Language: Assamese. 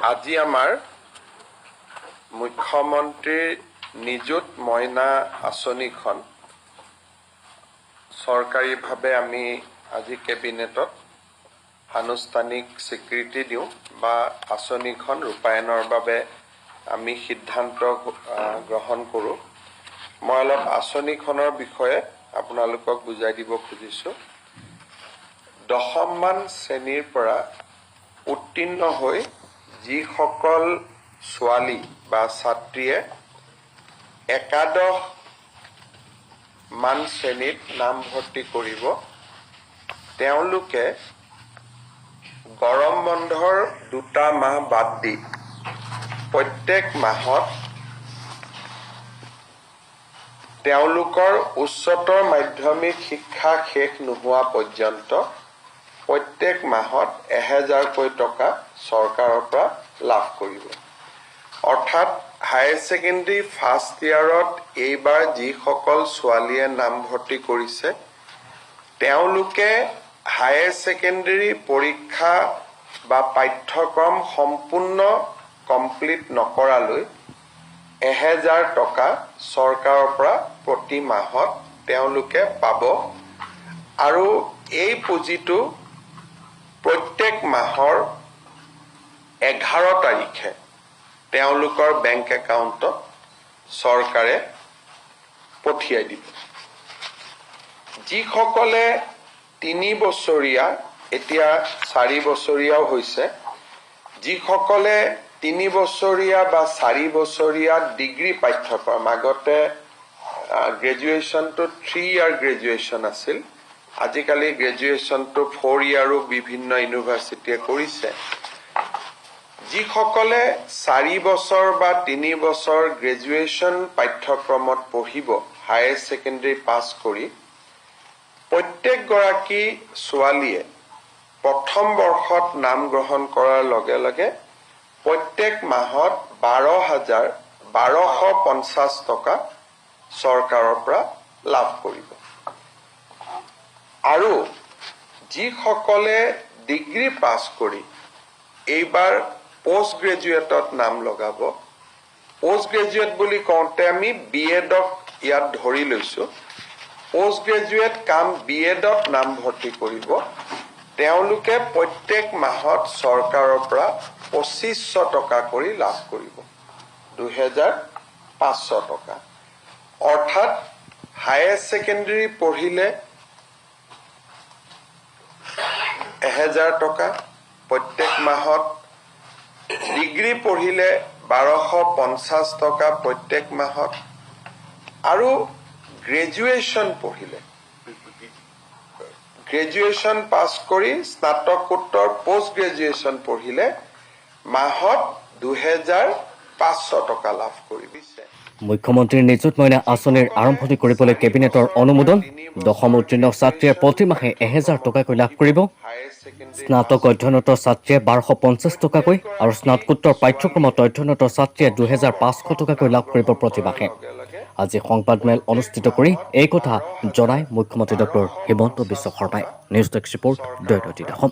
আজি আমাৰ মুখ্যমন্ত্ৰীৰ নিযুত মইনা আঁচনিখন চৰকাৰীভাৱে আমি আজি কেবিনেটত আনুষ্ঠানিক স্বীকৃতি দিওঁ বা আঁচনিখন ৰূপায়ণৰ বাবে আমি সিদ্ধান্ত গ্ৰহণ কৰোঁ। মই অলপ আঁচনিখনৰ বিষয়ে আপোনালোকক বুজাই দিব খুজিছোঁ। দশমমান শ্ৰেণীৰ পৰা উত্তীৰ্ণ হৈ যিসকল ছোৱালী বা ছাত্ৰীয়ে একাদশমান শ্ৰেণীত নামভৰ্তি কৰিব, তেওঁলোকে গৰম বন্ধৰ 2টা মাহ বাদ দি প্ৰত্যেক মাহত তেওঁলোকৰ উচ্চতৰ মাধ্যমিক শিক্ষা শেষ নোহোৱা পৰ্যন্ত প্ৰত্যেক মাহত 1000কৈ টকা চৰকাৰৰ পৰা লাভ কৰিব। অৰ্থাৎ হায়াৰ ছেকেণ্ডেৰী ফাৰ্ষ্ট ইয়াৰত এইবাৰ যিসকল ছোৱালীয়ে নামভৰ্তি কৰিছে, তেওঁলোকে হায়াৰ ছেকেণ্ডেৰী পৰীক্ষা বা পাঠ্যক্ৰম সম্পূৰ্ণ কমপ্লিট নকৰালৈ 1000 টকা চৰকাৰৰ পৰা প্ৰতি মাহত তেওঁলোকে পাব আৰু এই পুঁজিটো প্ৰত্যেক মাহৰ 11 তাৰিখে তেওঁলোকৰ বেংক একাউণ্টত চৰকাৰে পঠিয়াই দিব। যিসকলে 3 বছৰীয়া, এতিয়া 4 বছৰীয়াও হৈছে, যিসকলে 3 বছৰীয়া বা 4 বছৰীয়া ডিগ্ৰী পাঠ্যক্ৰম, আগতে গ্ৰেজুৱেশ্যনটো 3 ইয়াৰ গ্ৰেজুৱেশ্যন আছিল, আজিকালি গ্ৰেজুৱেশ্যনটো 4 ইয়াৰো বিভিন্ন ইউনিভাৰ্চিটিয়ে কৰিছে। যিসকলে 4 বছৰ বা 3 বছৰ গ্ৰেজুৱেশ্যন পাঠ্যক্ৰমত পঢ়িব হায়াৰ ছেকেণ্ডেৰী পাছ কৰি, প্ৰত্যেকগৰাকী ছোৱালীয়ে প্ৰথম বৰ্ষত নাম গ্ৰহণ কৰাৰ লগে লগে প্ৰত্যেক মাহত 12,250 টকা চৰকাৰৰ পৰা লাভ কৰিব। আৰু যিসকলে ডিগ্ৰী পাছ কৰি এইবাৰ পোষ্ট গ্ৰেজুৱেটত নাম লগাব, পোষ্ট গ্ৰেজুৱেট বুলি কওঁতে আমি BEdক ইয়াত ধৰি লৈছোঁ, পোষ্ট গ্ৰেজুৱেট কাম BEdত নামভৰ্তি কৰিব, তেওঁলোকে প্ৰত্যেক মাহত চৰকাৰৰ পৰা 2500 টকা কৰি লাভ কৰিব, 2500 টকা। অৰ্থাৎ হায়াৰ ছেকেণ্ডেৰী পঢ়িলে 1000 টকা প্ৰত্যেক মাহত, ডিগ্ৰী পঢ়িলে 1250 টকা প্ৰত্যেক মাহত, আৰু গ্ৰেজুৱেশ্যন পঢ়িলে, গ্ৰেজুৱেশ্যন পাছ কৰি স্নাতকোত্তৰ পোষ্ট গ্ৰেজুৱেশ্যন পঢ়িলে মাহত 2500 টকা লাভ কৰিব। মুখ্যমন্ত্ৰীৰ নিযুত মইনা আঁচনিৰ আৰম্ভণি কৰিবলৈ কেবিনেটৰ অনুমোদন। দশম উত্তীৰ্ণ ছাত্ৰীয়ে প্ৰতিমাহে 1000 টকাকৈ লাভ কৰিব। স্নাতক অধ্যয়নত ছাত্ৰীয়ে 1250 টকাকৈ আৰু স্নাতকোত্তৰ পাঠ্যক্ৰমত অধ্যয়নত ছাত্ৰীয়ে 2500 টকাকৈ লাভ কৰিব প্ৰতিমাহে। আজি সংবাদমেল অনুষ্ঠিত কৰি এই কথা জনাই মুখ্যমন্ত্ৰী ডক্টৰ হিমন্ত বিশ্ব শৰ্মাই। নিউজ ডেস্ক ৰিপৰ্ট, দৈনিক অসম।